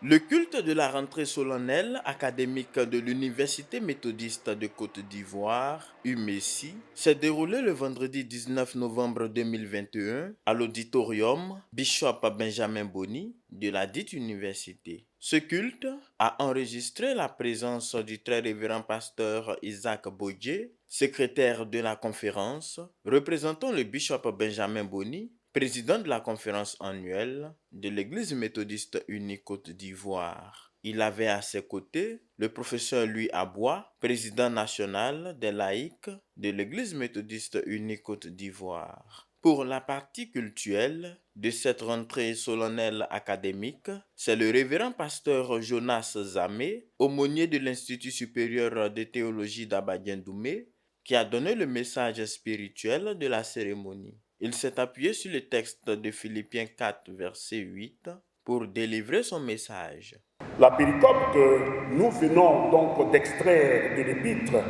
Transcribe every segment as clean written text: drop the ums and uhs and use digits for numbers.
Le culte de la rentrée solennelle académique de l'Université méthodiste de Côte d'Ivoire, UMESI, s'est déroulé le vendredi 19 novembre 2021 à l'auditorium Bishop Benjamin Boni de la dite université. Ce culte a enregistré la présence du très révérend pasteur Isaac Bodje, secrétaire de la conférence, représentant le Bishop Benjamin Boni, président de la conférence annuelle de l'Église méthodiste unie Côte d'Ivoire. Il avait à ses côtés le professeur Louis Abois, président national des laïcs de l'Église méthodiste unie Côte d'Ivoire. Pour la partie cultuelle de cette rentrée solennelle académique, c'est le révérend pasteur Jonas Zamé, aumônier de l'Institut supérieur de théologie d'Abadien-Doumé, qui a donné le message spirituel de la cérémonie. Il s'est appuyé sur le texte de Philippiens 4, verset 8, pour délivrer son message. La péricope que nous venons donc d'extraire de l'épître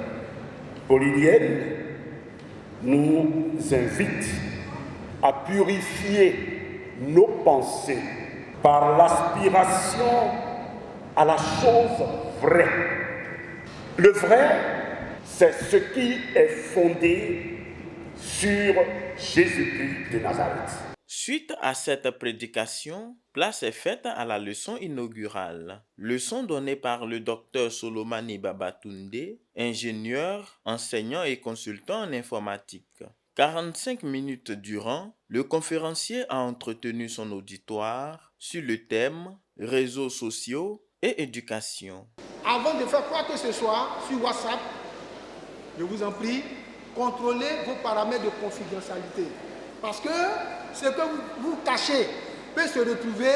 paulienne nous invite à purifier nos pensées par l'aspiration à la chose vraie. Le vrai, c'est ce qui est fondé sur Jésus-Christ de Nazareth. Suite à cette prédication, place est faite à la leçon inaugurale. Leçon donnée par le docteur Solomani Babatunde, ingénieur, enseignant et consultant en informatique. 45 minutes durant, le conférencier a entretenu son auditoire sur le thème « Réseaux sociaux et éducation ». Avant de faire quoi que ce soit sur WhatsApp, je vous en prie, contrôlez vos paramètres de confidentialité. Parce que ce que vous cachez peut se retrouver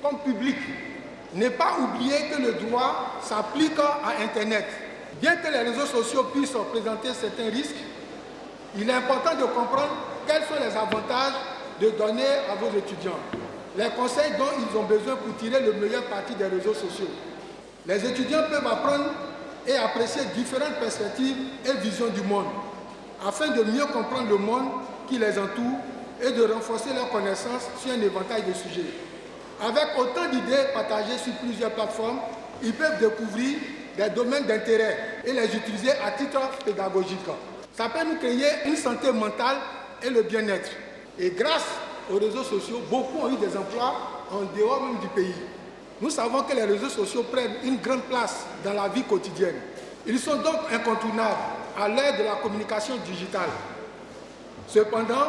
comme public. Ne pas oublier que le droit s'applique à Internet. Bien que les réseaux sociaux puissent présenter certains risques, il est important de comprendre quels sont les avantages de donner à vos étudiants, les conseils dont ils ont besoin pour tirer le meilleur parti des réseaux sociaux. Les étudiants peuvent apprendre et apprécier différentes perspectives et visions du monde, afin de mieux comprendre le monde qui les entoure et de renforcer leurs connaissances sur un éventail de sujets. Avec autant d'idées partagées sur plusieurs plateformes, ils peuvent découvrir des domaines d'intérêt et les utiliser à titre pédagogique. Ça peut nous créer une santé mentale et le bien-être. Et grâce aux réseaux sociaux, beaucoup ont eu des emplois en dehors même du pays. Nous savons que les réseaux sociaux prennent une grande place dans la vie quotidienne. Ils sont donc incontournables à l'ère de la communication digitale. Cependant,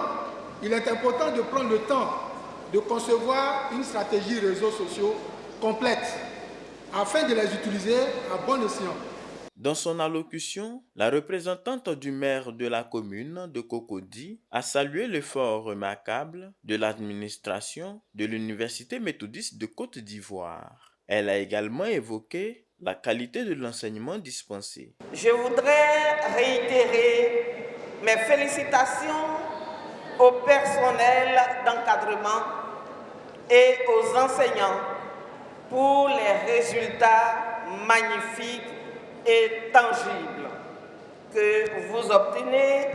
il est important de prendre le temps de concevoir une stratégie réseaux sociaux complète afin de les utiliser à bon escient. Dans son allocution, la représentante du maire de la commune de Cocody a salué l'effort remarquable de l'administration de l'Université méthodiste de Côte d'Ivoire. Elle a également évoqué la qualité de l'enseignement dispensé. Je voudrais réitérer mes félicitations au personnel d'encadrement et aux enseignants pour les résultats magnifiques et tangibles que vous obtenez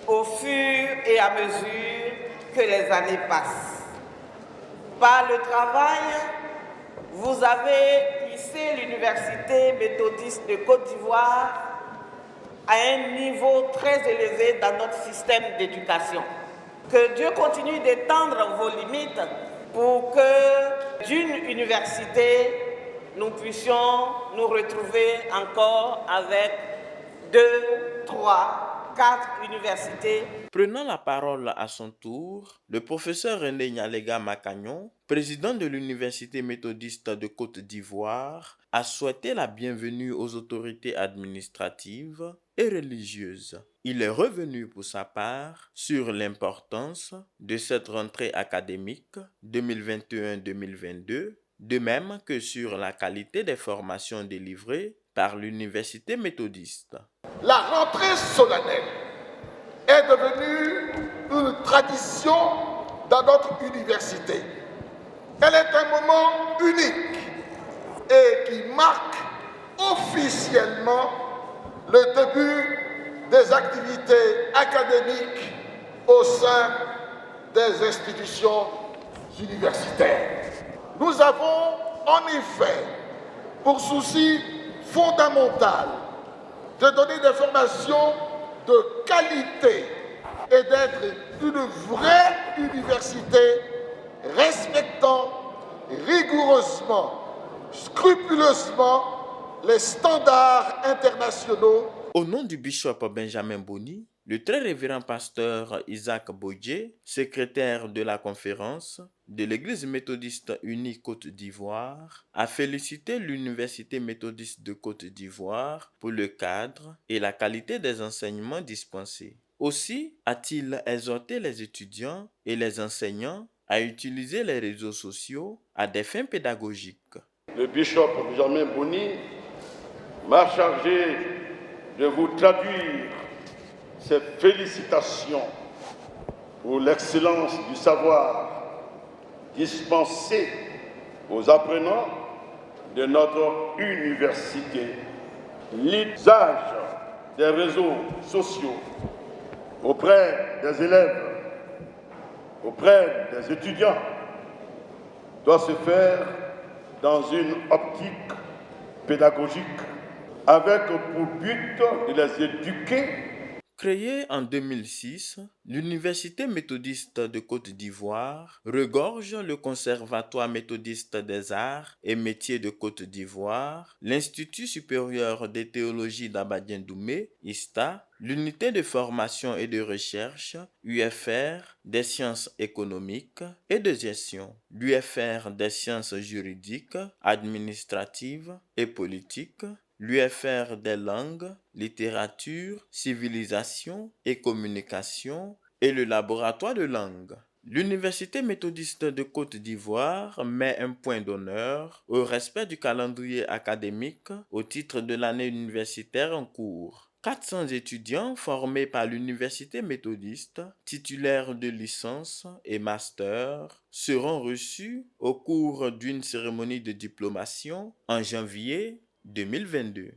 au fur et à mesure que les années passent. Par le travail, vous avez hissé l'Université méthodiste de Côte d'Ivoire à un niveau très élevé dans notre système d'éducation. Que Dieu continue d'étendre vos limites pour que d'une université, nous puissions nous retrouver encore avec 2, 3, 4 universités. Prenant la parole à son tour, le professeur René Nyalega Makagnon, président de l'Université méthodiste de Côte d'Ivoire, a souhaité la bienvenue aux autorités administratives et religieuses. Il est revenu pour sa part sur l'importance de cette rentrée académique 2021-2022, de même que sur la qualité des formations délivrées par l'Université méthodiste. La rentrée solennelle est devenue une tradition dans notre université. Elle est un moment unique et qui marque officiellement le début des activités académiques au sein des institutions universitaires. Nous avons en effet pour souci fondamental de donner des formations de qualité et d'être une vraie université respectant rigoureusement, scrupuleusement les standards internationaux. Au nom du bishop Benjamin Boni, le très révérend pasteur Isaac Bodje, secrétaire de la conférence de l'Église méthodiste unie Côte d'Ivoire, a félicité l'Université méthodiste de Côte d'Ivoire pour le cadre et la qualité des enseignements dispensés. Aussi a-t-il exhorté les étudiants et les enseignants à utiliser les réseaux sociaux à des fins pédagogiques. Le bishop Benjamin Boni m'a chargé de vous traduire ses félicitations pour l'excellence du savoir dispensé aux apprenants de notre université. L'usage des réseaux sociaux auprès des élèves, auprès des étudiants, doit se faire dans une optique pédagogique avec pour but de les éduquer. Créée en 2006, l'Université méthodiste de Côte d'Ivoire regorge le Conservatoire méthodiste des arts et métiers de Côte d'Ivoire, l'Institut supérieur de théologie d'Abadien-Doumé, ISTA, l'Unité de formation et de recherche, UFR, des sciences économiques et de gestion, l'UFR des sciences juridiques, administratives et politiques, l'UFR des langues, littérature, civilisation et communication et le laboratoire de langue. L'Université méthodiste de Côte d'Ivoire met un point d'honneur au respect du calendrier académique au titre de l'année universitaire en cours. 400 étudiants formés par l'Université méthodiste, titulaires de licence et master, seront reçus au cours d'une cérémonie de diplomation en janvier 2022.